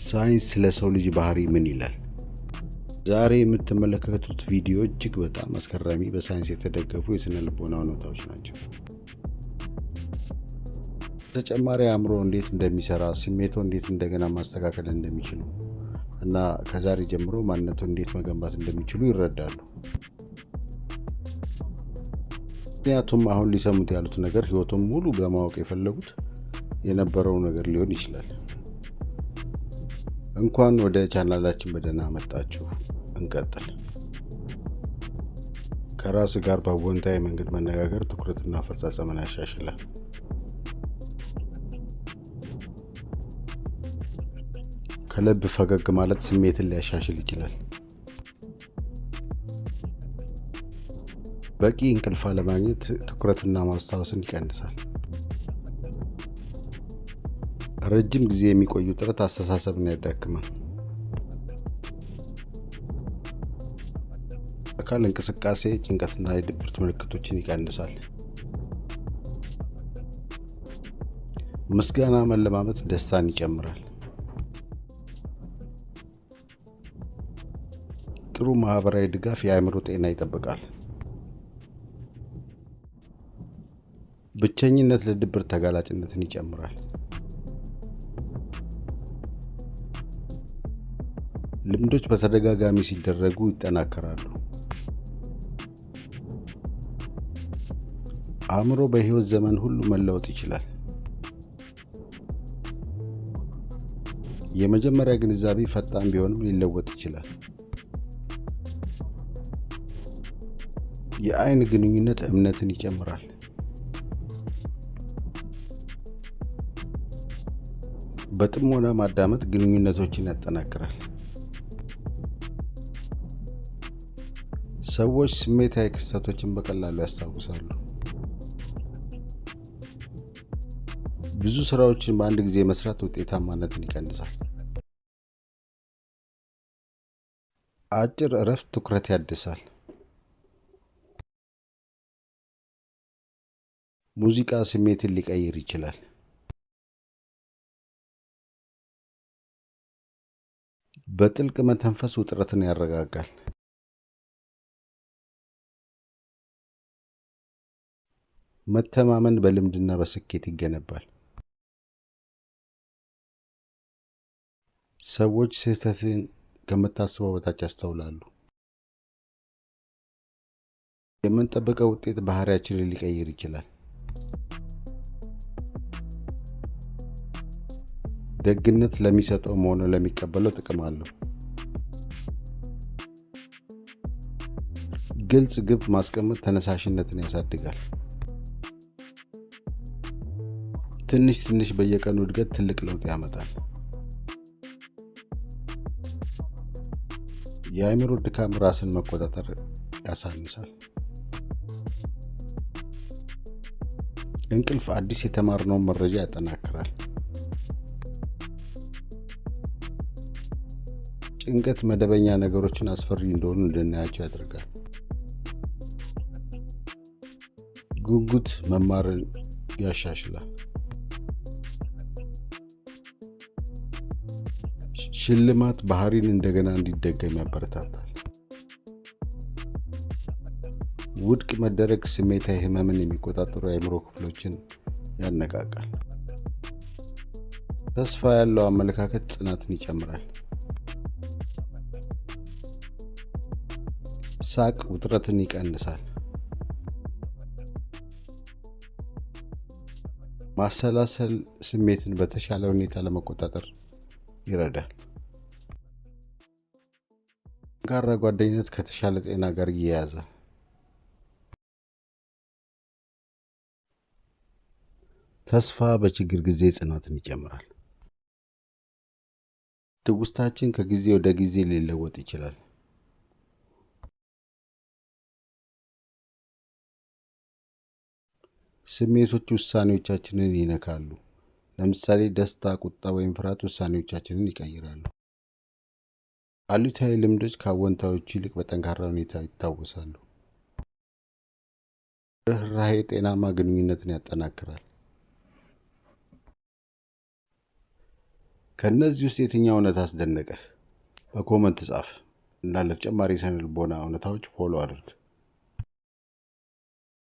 ሳይንስ ስለ ሰው ልጅ ባህሪ ምን ይላል? ዛሬ የምትመለከቱት ቪዲዮ እጅግ በጣም አስገራሚ በሳይንስ የተደገፉ የስነ ልቦና እውነታዎች ናቸው። ተጨማሪ አእምሮ እንዴት እንደሚሰራ፣ ስሜቶ እንዴት እንደገና ማስተካከል እንደሚችሉ እና ከዛሬ ጀምሮ ማንነቱ እንዴት መገንባት እንደሚችሉ ይረዳሉ። ምክንያቱም አሁን ሊሰሙት ያሉት ነገር ህይወቱን ሙሉ ለማወቅ የፈለጉት የነበረው ነገር ሊሆን ይችላል። እንኳን ወደ ቻናላችን በደህና መጣችሁ። እንቀጥል። ከራስ ጋር በአዎንታዊ መንገድ መነጋገር ትኩረትና አፈጻጸምን ያሻሽላል። ከልብ ፈገግ ማለት ስሜትን ሊያሻሽል ይችላል። በቂ እንቅልፍ አለማግኘት ትኩረትና ማስታወስን ይቀንሳል። ረጅም ጊዜ የሚቆዩ ጥረት አስተሳሰብን ያዳክማል። አካል እንቅስቃሴ ጭንቀትና የድብርት ምልክቶችን ይቀንሳል። ምስጋና መለማመድ ደስታን ይጨምራል። ጥሩ ማህበራዊ ድጋፍ የአእምሮ ጤና ይጠብቃል። ብቸኝነት ለድብርት ተጋላጭነትን ይጨምራል። ልምዶች በተደጋጋሚ ሲደረጉ ይጠናከራሉ። አእምሮ በህይወት ዘመን ሁሉ መለወጥ ይችላል። የመጀመሪያ ግንዛቤ ፈጣን ቢሆንም ሊለወጥ ይችላል። የአይን ግንኙነት እምነትን ይጨምራል። በጥሞና ማዳመጥ ግንኙነቶችን ያጠናክራል። ሰዎች ስሜታዊ ክስተቶችን በቀላሉ ያስታውሳሉ። ብዙ ስራዎችን በአንድ ጊዜ መስራት ውጤታማነትን ይቀንሳል። አጭር እረፍት ትኩረት ያድሳል። ሙዚቃ ስሜትን ሊቀይር ይችላል። በጥልቅ መተንፈስ ውጥረትን ያረጋጋል። መተማመን በልምድና በስኬት ይገነባል። ሰዎች ስህተትን ከምታስበው በታች ያስተውላሉ። የምንጠብቀው ውጤት ባህሪያችንን ሊቀይር ይችላል። ደግነት ለሚሰጠው ሆነ ለሚቀበለው ጥቅም አለው። ግልጽ ግብ ማስቀመጥ ተነሳሽነትን ያሳድጋል። ትንሽ ትንሽ በየቀኑ እድገት ትልቅ ለውጥ ያመጣል። የአእምሮ ድካም ራስን መቆጣጠር ያሳንሳል። እንቅልፍ አዲስ የተማርነውን መረጃ ያጠናክራል። ጭንቀት መደበኛ ነገሮችን አስፈሪ እንደሆኑ እንድናያቸው ያደርጋል። ጉጉት መማርን ያሻሽላል። ሽልማት ባህሪን እንደገና እንዲደገም ያበረታታል። ውድቅ መደረግ ስሜታዊ ህመምን የሚቆጣጠሩ የአእምሮ ክፍሎችን ያነቃቃል። ተስፋ ያለው አመለካከት ጽናትን ይጨምራል። ሳቅ ውጥረትን ይቀንሳል። ማሰላሰል ስሜትን በተሻለ ሁኔታ ለመቆጣጠር ይረዳል። ጠንካራ ጓደኝነት ከተሻለ ጤና ጋር ይያያዛል። ተስፋ በችግር ጊዜ ጽናትን ይጨምራል። ትውስታችን ከጊዜ ወደ ጊዜ ሊለወጥ ይችላል። ስሜቶች ውሳኔዎቻችንን ይነካሉ። ለምሳሌ ደስታ፣ ቁጣ ወይም ፍርሃት ውሳኔዎቻችንን ይቀይራሉ። አሉታዊ ልምዶች ከአዎንታዎቹ ይልቅ በጠንካራ ሁኔታ ይታወሳሉ። ርህራሄ ጤናማ ግንኙነትን ያጠናክራል። ከነዚህ ውስጥ የትኛው እውነት አስደነቀህ? በኮመንት ጻፍ እና ለተጨማሪ ስነ ልቦና እውነታዎች ፎሎ አድርግ።